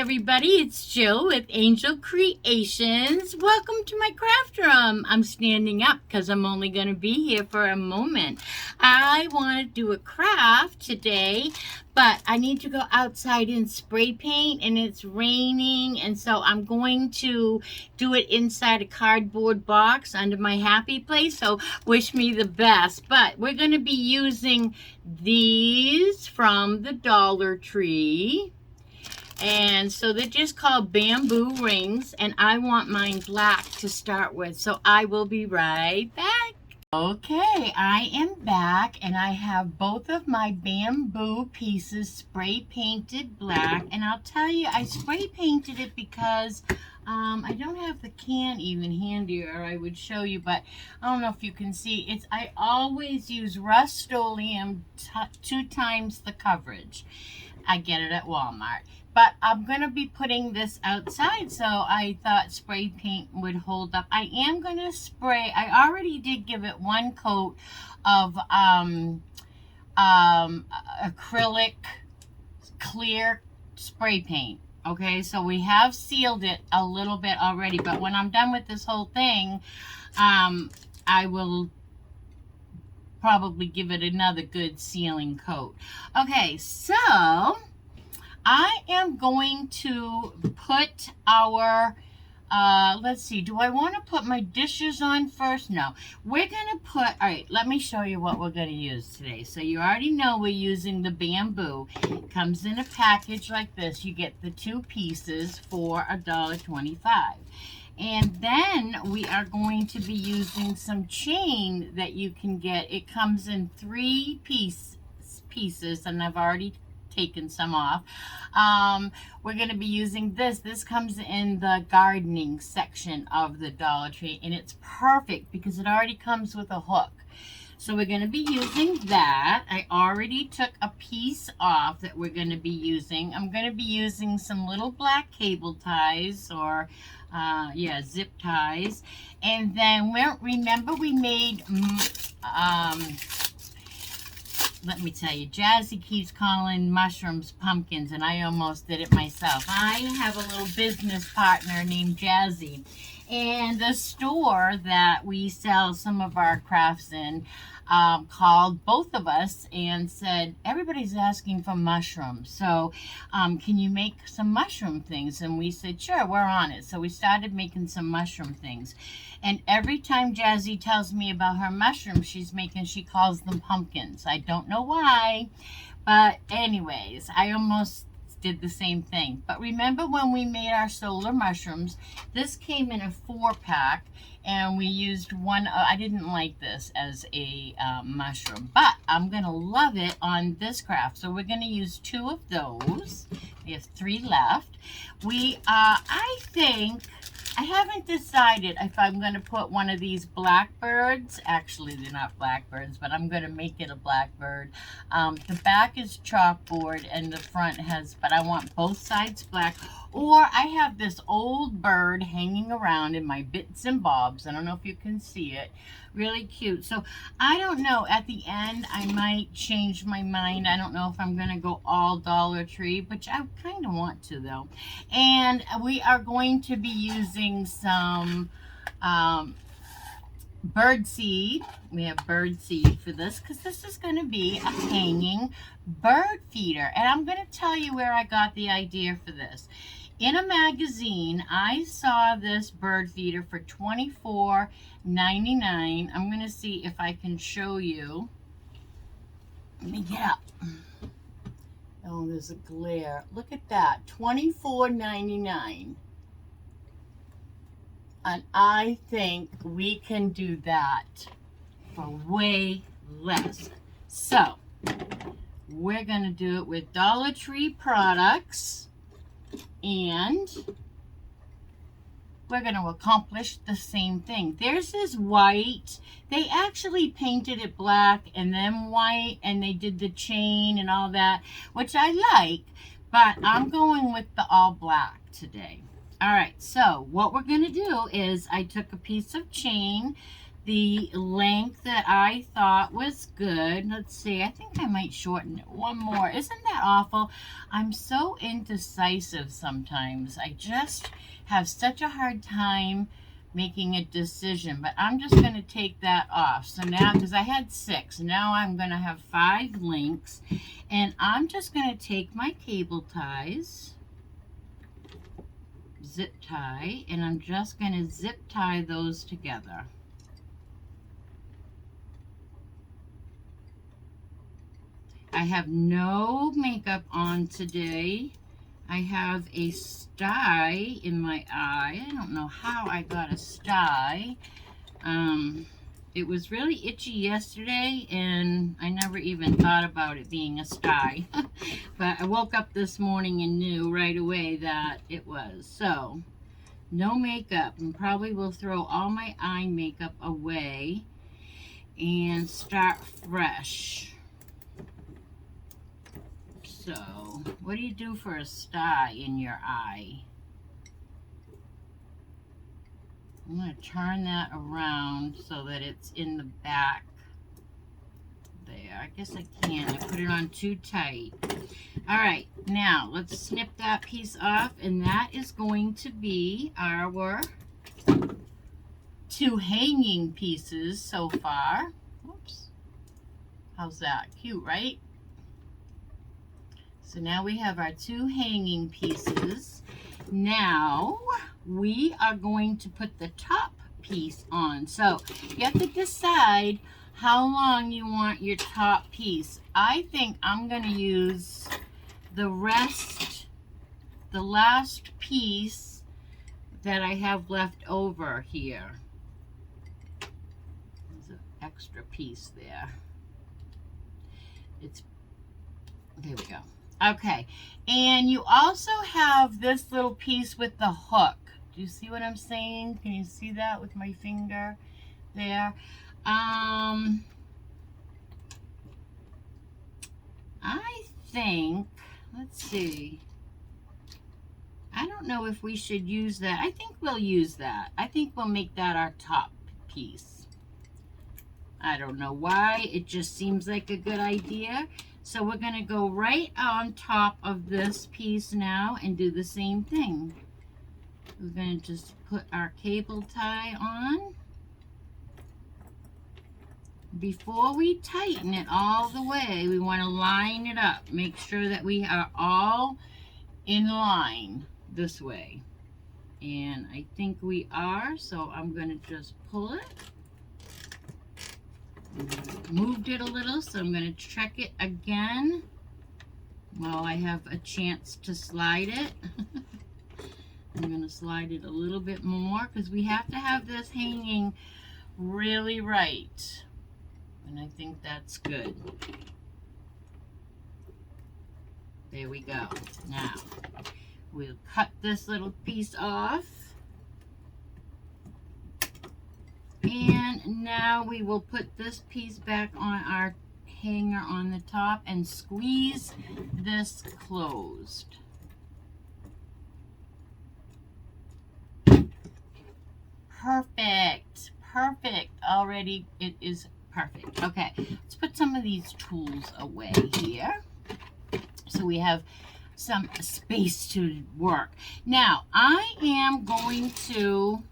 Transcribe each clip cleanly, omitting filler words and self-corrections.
everybody, it's Jill with Angel Creations. Welcome to my craft room. I'm standing up because I'm only going to be here for a moment. I want to do a craft today, but I need to go outside and spray paint, and it's raining, and so I'm going to do it inside a cardboard box under my happy place, so wish me the best. But we're going to be using these from the Dollar Tree. And so they're just called bamboo rings, and I want mine black to start with, so I will be right back. Okay, I am back, and I have both of my bamboo pieces spray painted black, and I'll tell you, I spray painted it because I don't have the can even handy, or I would show you, but I don't know if you can see. I always use Rust-Oleum 2 times the coverage. I get it at Walmart. But I'm going to be putting this outside, so I thought spray paint would hold up. I am going to spray. I already did give it one coat of acrylic clear spray paint. Okay, so we have sealed it a little bit already, but when I'm done with this whole thing, I will probably give it another good sealing coat. Okay, so I am going to put our, let's see, do I want to put my dishes on first? No. We're going to put, all right, let me show you what we're going to use today. So you already know we're using the bamboo. It comes in a package like this. You get the 2 pieces for $1.25. And then we are going to be using some chain that you can get. It comes in 3 pieces, and I've already taken some off. We're going to be using this. This comes in the gardening section of the Dollar Tree, and it's perfect because it already comes with a hook. So we're going to be using that. I already took a piece off that we're going to be using. I'm going to be using some little black cable ties, or zip ties. And then remember we made let me tell you, Jazzy keeps calling mushrooms pumpkins, and I almost did it myself. I have a little business partner named Jazzy, and the store that we sell some of our crafts in called both of us and said, everybody's asking for mushrooms, so can you make some mushroom things? And we said, sure, we're on it. So we started making some mushroom things. And every time Jazzy tells me about her mushrooms she's making, she calls them pumpkins. I don't know why, but anyways, I almost did the same thing. But remember when we made our solar mushrooms, this came in a 4-pack, and we used one. I didn't like this as a mushroom, but I'm gonna love it on this craft, so we're gonna use 2 of those. We have 3 left. I think, I haven't decided if I'm going to put one of these blackbirds. Actually, they're not blackbirds, but I'm going to make it a blackbird. The back is chalkboard, and the front has, but I want both sides black. Or I have this old bird hanging around in my bits and bobs. I don't know if you can see it. Really cute. So I don't know. At the end, I might change my mind. I don't know if I'm going to go all Dollar Tree, which I kind of want to, though. And we are going to be using some bird seed. We have bird seed for this because this is going to be a hanging bird feeder. And I'm going to tell you where I got the idea for this. In a magazine, I saw this bird feeder for $24.99. I'm going to see if I can show you. Let me get up. Oh, there's a glare. Look at that. $24.99. And I think we can do that for way less. So, we're going to do it with Dollar Tree products. And we're going to accomplish the same thing. Theirs is white. They actually painted it black and then white, and they did the chain and all that, which I like, but I'm going with the all black today. All right, so what we're going to do is I took a piece of chain. the length that I thought was good. Let's see, I think I might shorten it one more. Isn't that awful? I'm so indecisive sometimes. I just have such a hard time making a decision, but I'm just going to take that off. So now, because I had 6, now I'm going to have 5 links, and I'm just going to take my cable ties, zip tie, and I'm just going to zip tie those together. I have no makeup on today. I have a sty in my eye. I don't know how I got a sty. It was really itchy yesterday, and I never even thought about it being a sty. But I woke up this morning and knew right away that it was. So, no makeup, and probably will throw all my eye makeup away and start fresh. So, what do you do for a sty in your eye? I'm going to turn that around so that it's in the back there. I guess I can. I put it on too tight. Alright, now let's snip that piece off, and that is going to be our 2 hanging pieces so far. Oops. How's that? Cute, right? So now we have our 2 hanging pieces. Now we are going to put the top piece on. So you have to decide how long you want your top piece. I think I'm going to use the last piece that I have left over here. There's an extra piece there. There we go. Okay, and you also have this little piece with the hook. Do you see what I'm saying? Can you see that with my finger there? I think, let's see. I don't know if we should use that. I think we'll use that. I think we'll make that our top piece. I don't know why. It just seems like a good idea. So we're going to go right on top of this piece now and do the same thing. We're going to just put our cable tie on. Before we tighten it all the way, we want to line it up. Make sure that we are all in line this way. And I think we are, so I'm going to just pull it. Moved it a little, so I'm going to check it again while I have a chance to slide it. I'm going to slide it a little bit more because we have to have this hanging really right, and I think that's good. There we go. Now we'll cut this little piece off. And now we will put this piece back on our hanger on the top and squeeze this closed. Perfect. Perfect. Already it is perfect. Okay, let's put some of these tools away here so we have some space to work. Now, I am going to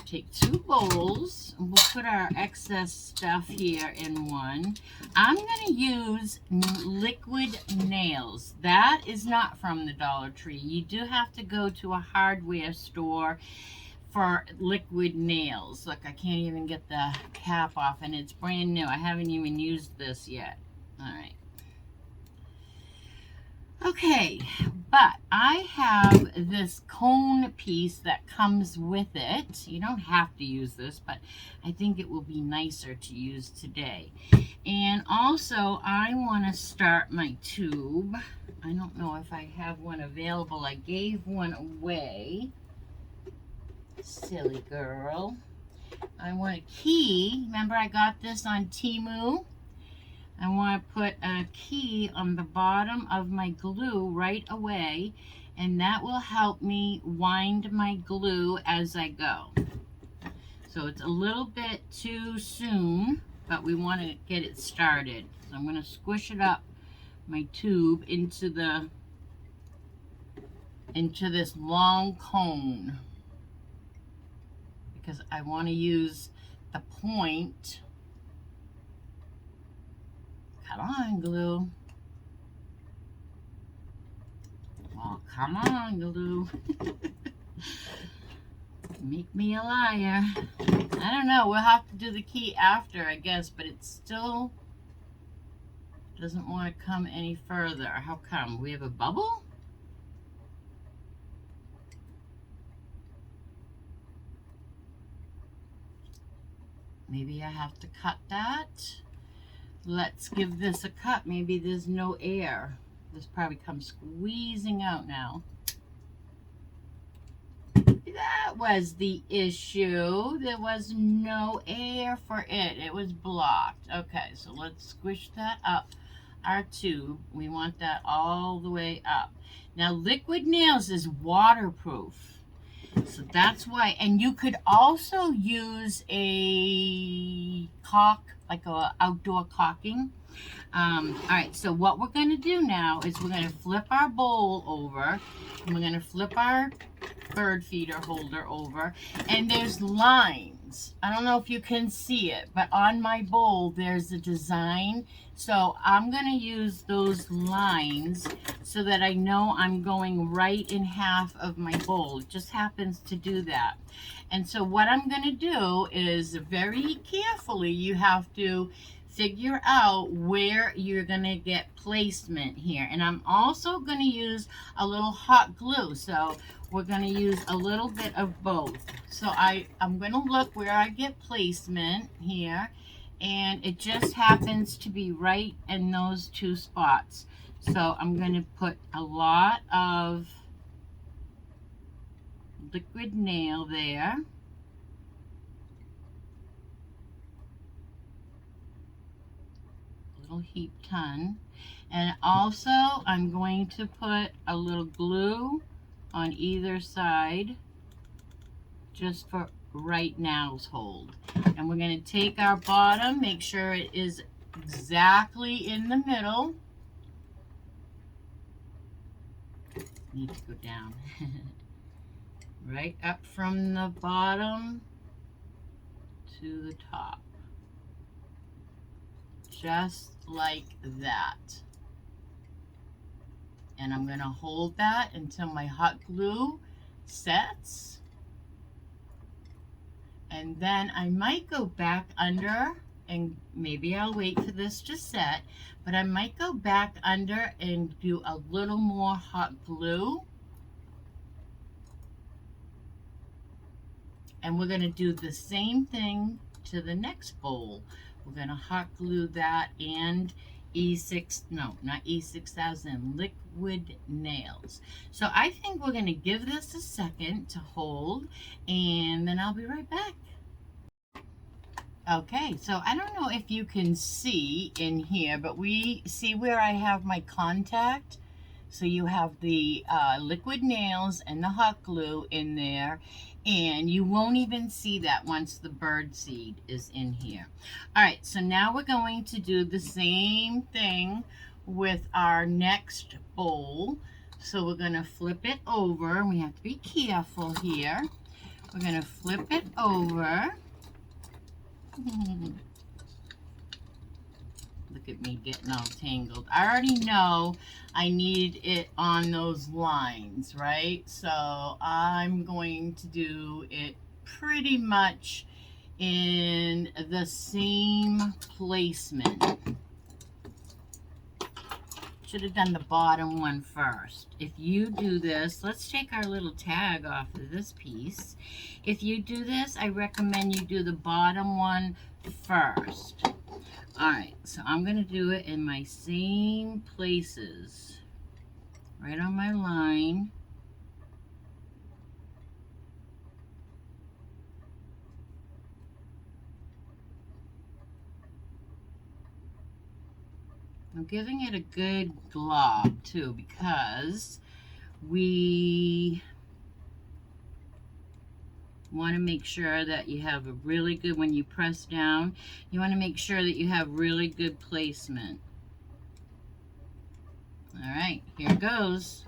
take 2 bowls, and we'll put our excess stuff here in one. I'm going to use liquid nails. That is not from the Dollar Tree. You do have to go to a hardware store for liquid nails. Look, I can't even get the cap off, and it's brand new. I haven't even used this yet. All right. Okay, but I have this cone piece that comes with it. You don't have to use this, but I think it will be nicer to use today. And also, I want to start my tube. I don't know if I have one available. I gave one away. Silly girl. I want a key. Remember, I got this on Temu. I want to put a key on the bottom of my glue right away, and that will help me wind my glue as I go. So it's a little bit too soon, but we want to get it started. So I'm going to squish it up my tube into this long cone because I want to use the point. Come on, glue. Oh, come on, glue. Make me a liar. I don't know. We'll have to do the key after, I guess, but it still doesn't want to come any further. How come? We have a bubble? Maybe I have to cut that. Let's give this a cut. Maybe there's no air. This probably comes squeezing out now. That was the issue. There was no air for it. It was blocked. Okay, so let's squish that up our tube. We want that all the way up. Now, liquid nails is waterproof. So that's why, and you could also use a caulk, like a outdoor caulking. All right, so what we're going to do now is we're going to flip our bowl over, and we're going to flip our bird feeder holder over, and there's lines. I don't know if you can see it, but on my bowl there's a design. So I'm going to use those lines so that I know I'm going right in half of my bowl. It just happens to do that. And so what I'm going to do is very carefully, you have to figure out where you're going to get placement here. And I'm also going to use a little hot glue. So we're going to use a little bit of both. So I'm going to look where I get placement here. And it just happens to be right in those two spots. So I'm going to put a lot of liquid nail there. A little heap ton. And also I'm going to put a little glue on either side just for right now's hold. And we're going to take our bottom, make sure it is exactly in the middle. Need to go down. Right up from the bottom to the top. Just like that. And I'm going to hold that until my hot glue sets. And then I might go back under, and maybe I'll wait for this to set, but I might go back under and do a little more hot glue. And we're going to do the same thing to the next bowl. We're going to hot glue that and E6000 liquid nails. So I think we're going to give this a second to hold, and then I'll be right back. Okay, so I don't know if you can see in here, but we see where I have my contact. So you have the liquid nails and the hot glue in there, and you won't even see that once the bird seed is in here. All right, so now we're going to do the same thing with our next bowl. So we're going to flip it over. We have to be careful here. We're going to flip it over. Look at me getting all tangled. I already know I need it on those lines, right? So I'm going to do it pretty much in the same placement. Should have done the bottom one first. If you do this, let's take our little tag off of this piece. If you do this, I recommend you do the bottom one first. Alright, so I'm going to do it in my same places. Right on my line. I'm giving it a good glob too, because we You want to make sure that you have a really good, when you press down, you want to make sure that you have really good placement. All right, here goes.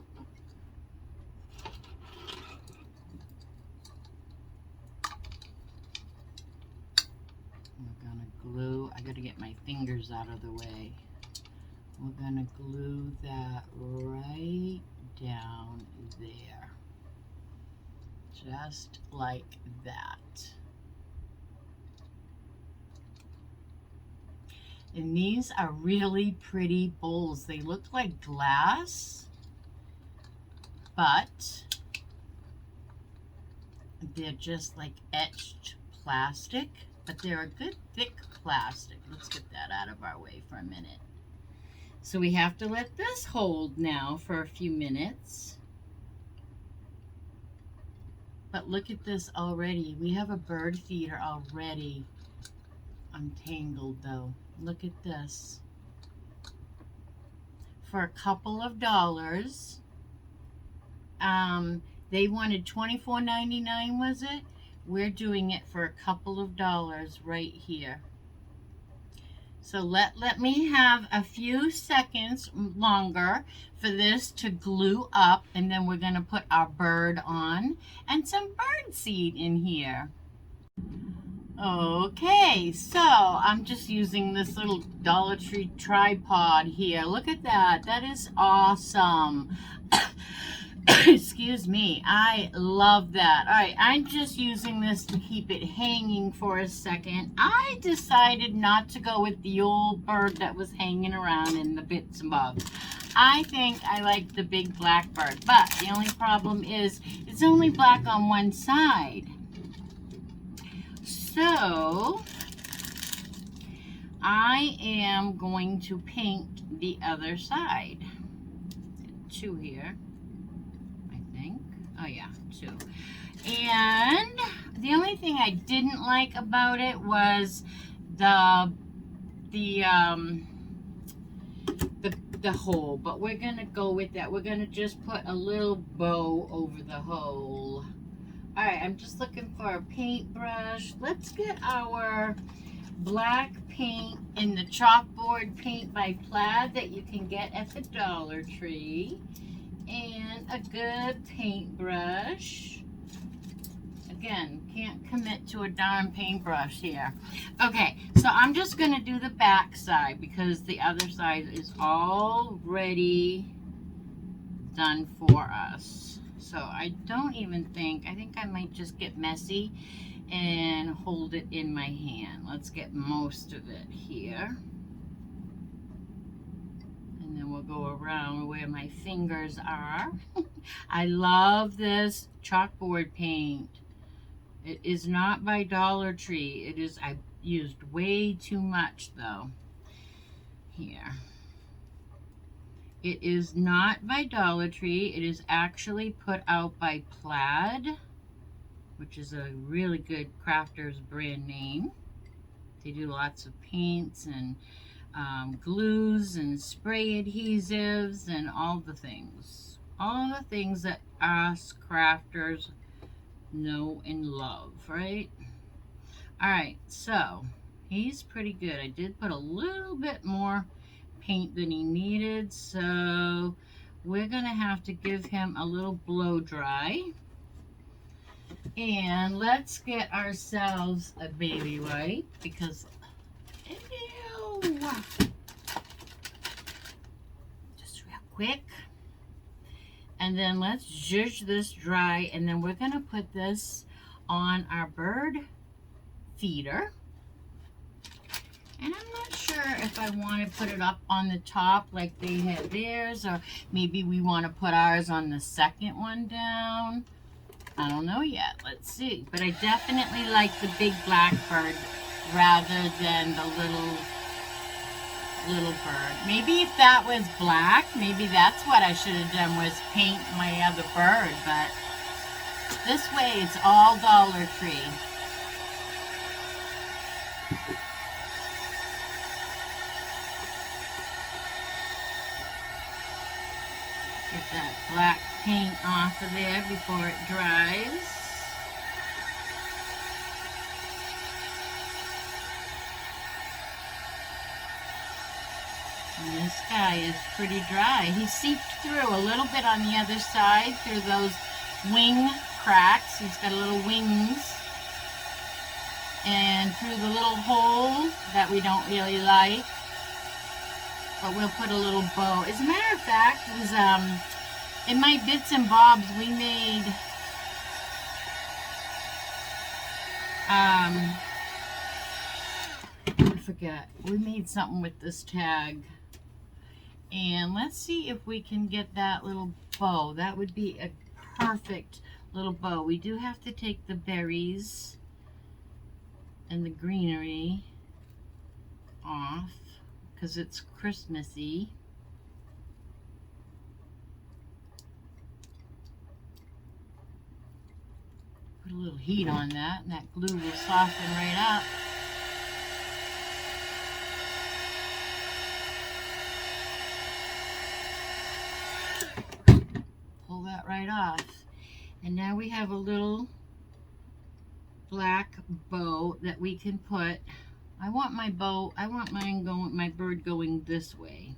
We're gonna glue, I gotta get my fingers out of the way. We're gonna glue that right down there. Just like that. And these are really pretty bowls. They look like glass, but they're just like etched plastic, but they're a good thick plastic. Let's get that out of our way for a minute. So we have to let this hold now for a few minutes. But look at this already. We have a bird feeder already untangled though. Look at this. For a couple of dollars. They wanted $24.99, was it? We're doing it for a couple of dollars right here. So let me have a few seconds longer for this to glue up, and then we're going to put our bird on and some bird seed in here. Okay, so I'm just using this little Dollar Tree tripod here. Look at that. That is awesome. Excuse me. I love that. All right, I'm just using this to keep it hanging for a second. I decided not to go with the old bird that was hanging around in the bits and bobs. I think I like the big black bird, but the only problem is it's only black on one side. So I am going to paint the other side. 2 here, I think. Oh yeah, 2. And the only thing I didn't like about it was the hole, but we're gonna go with that. We're gonna just put a little bow over the hole. All right, I'm just looking for a paintbrush. Let's get our black paint in the chalkboard paint by Plaid that you can get at the Dollar Tree. And a good paintbrush. Again, can't commit to a darn paintbrush here. Okay, so I'm just going to do the back side because the other side is already done for us. So I don't even think, I think I might just get messy and hold it in my hand. Let's get most of it here. And then we'll go around where my fingers are. I love this chalkboard paint. It is not by Dollar Tree. It is, I used way too much though. Here. It is not by Dollar Tree. It is actually put out by Plaid, which is a really good crafter's brand name. They do lots of paints and glues and spray adhesives and all the things. All the things that us crafters know and love, right? All right, so he's pretty good. I did put a little bit more paint than he needed, so we're gonna have to give him a little blow dry. And let's get ourselves a baby wipe because ew, just real quick. And then let's zhuzh this dry, and then we're gonna put this on our bird feeder. And I'm not sure if I want to put it up on the top like they had theirs, or maybe we want to put ours on the second one down. I don't know yet. Let's see. But I definitely like the big black bird rather than the little bird. Maybe if that was black, maybe that's what I should have done, was paint my other bird. But this way it's all Dollar Tree. Get that black paint off of there before it dries. And this guy is pretty dry. He seeped through a little bit on the other side through those wing cracks. He's got little wings. And through the little hole that we don't really like. But we'll put a little bow. As a matter of fact, it was in my bits and bobs we made I forget. We made something with this tag. And let's see if we can get that little bow. That would be a perfect little bow. We do have to take the berries and the greenery off because it's Christmassy. Put a little heat on that and that glue will soften right up. Pull that right off. And now we have a little black bow that we can put. I want my bird going this way.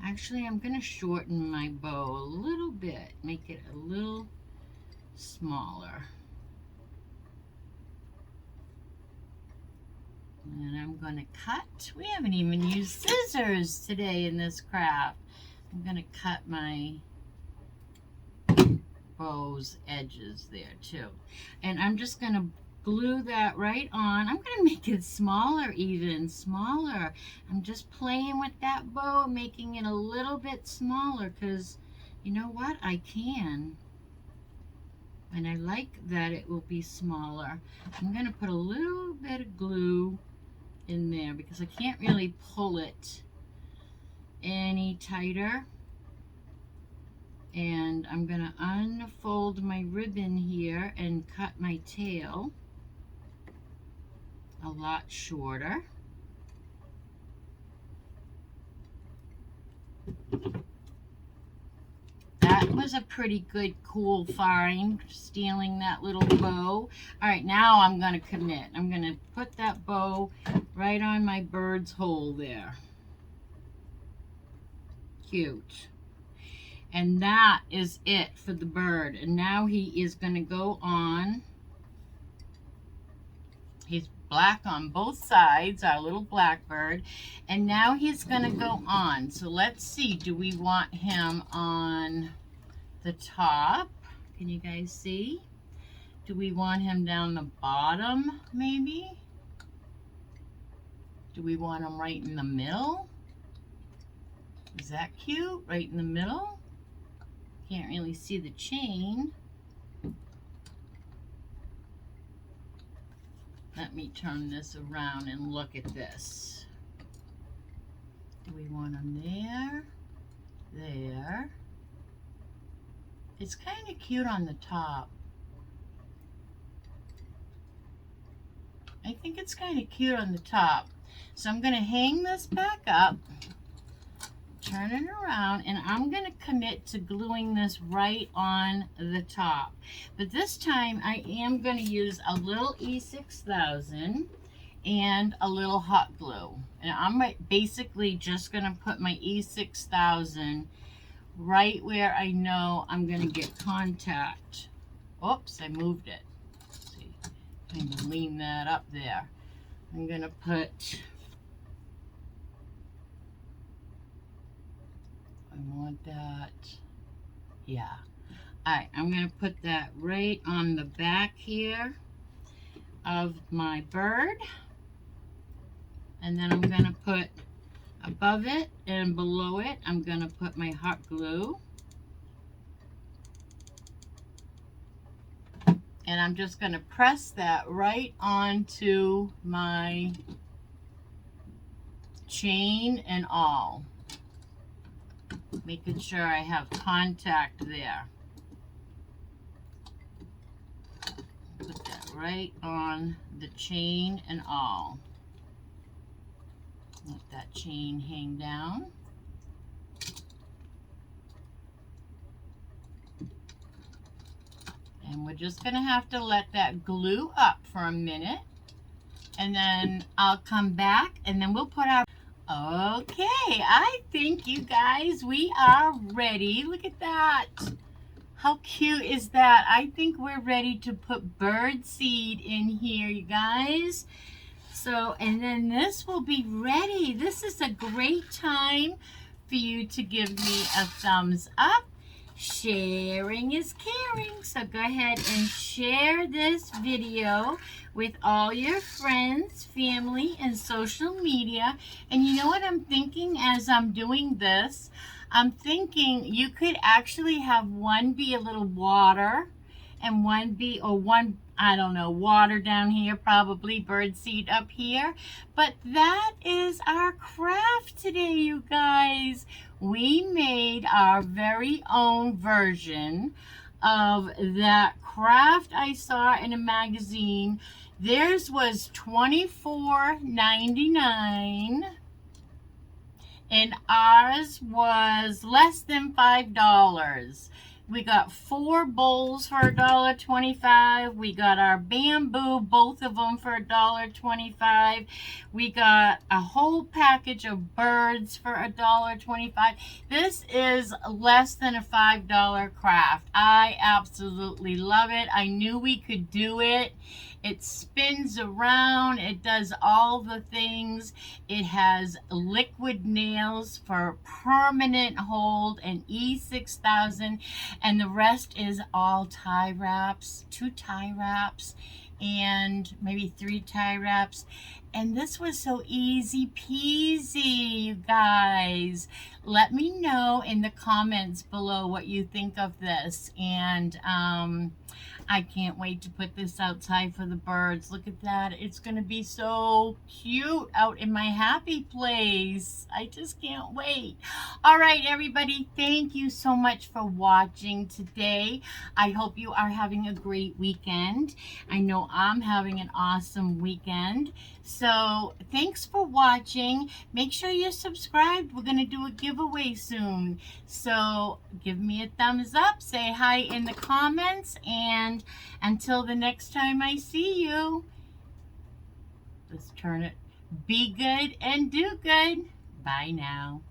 Actually, I'm going to shorten my bow a little bit, make it a little smaller. And I'm going to cut. We haven't even used scissors today in this craft. I'm going to cut my bow's edges there too. And I'm just going to glue that right on. I'm going to make it smaller, even smaller. I'm just playing with that bow, making it a little bit smaller because you know what? I can. And I like that it will be smaller. I'm going to put a little bit of glue in there because I can't really pull it any tighter. And I'm going to unfold my ribbon here and cut my tail a lot shorter. That was a pretty good, cool find, stealing that little bow. All right, now I'm going to commit. I'm going to put that bow right on my bird's hole there. Cute. And that is it for the bird. And now he is going to go on. He's black on both sides, our little blackbird. And now he's going to go on. So let's see. Do we want him on the top? Can you guys see? Do we want him down the bottom, maybe? Do we want him right in the middle? Is that cute? Right in the middle? Can't really see the chain. Let me turn this around and look at this. Do we want them there? There. It's kind of cute on the top. I think it's kind of cute on the top. So I'm going to hang this back up, turn it around, and I'm going to commit to gluing this right on the top. But this time I am going to use a little E6000 and a little hot glue. And I'm basically just going to put my E6000 right where I know I'm going to get contact. Oops, I moved it. Let's see, I'm going to lean that up there. I'm going to put, I want that, yeah. Alright, I'm going to put that right on the back here of my bird. And then I'm going to put above it and below it, I'm going to put my hot glue. And I'm just going to press that right onto my chain and all. Making sure I have contact there. Put that right on the chain and all. Let that chain hang down. And we're just going to have to let that glue up for a minute. And then I'll come back and then we'll put our... Okay, I think you guys, we are ready. Look at that. How cute is that? I think we're ready to put bird seed in here, you guys. So, and then this will be ready. This is a great time for you to give me a thumbs up. Sharing is caring. So go ahead and share this video with all your friends, family, and social media. And you know what I'm thinking as I'm doing this? I'm thinking you could actually have one be a little water and one be, or one, I don't know, water down here, probably bird seed up here. But that is our craft today, you guys. We made our very own version of that craft I saw in a magazine. Theirs was $24.99 and ours was less than $5. We got 4 bowls for $1.25. We got our bamboo, both of them for $1.25. We got a whole package of birds for $1.25. This is less than a $5 craft. I absolutely love it. I knew we could do it. It spins around. It does all the things. It has liquid nails for permanent hold and E6000. And the rest is all tie wraps, 2 tie wraps, and maybe 3 tie wraps. And this was so easy peasy, you guys. Let me know in the comments below what you think of this. And I can't wait to put this outside for the birds. Look at that. It's going to be so cute out in my happy place. I just can't wait. All right, everybody. Thank you so much for watching today. I hope you are having a great weekend. I know I'm having an awesome weekend. So thanks for watching. Make sure you're subscribed. We're going to do a giveaway soon. So give me a thumbs up. Say hi in the comments. And until the next time I see you, let's turn it. Be good and do good. Bye now.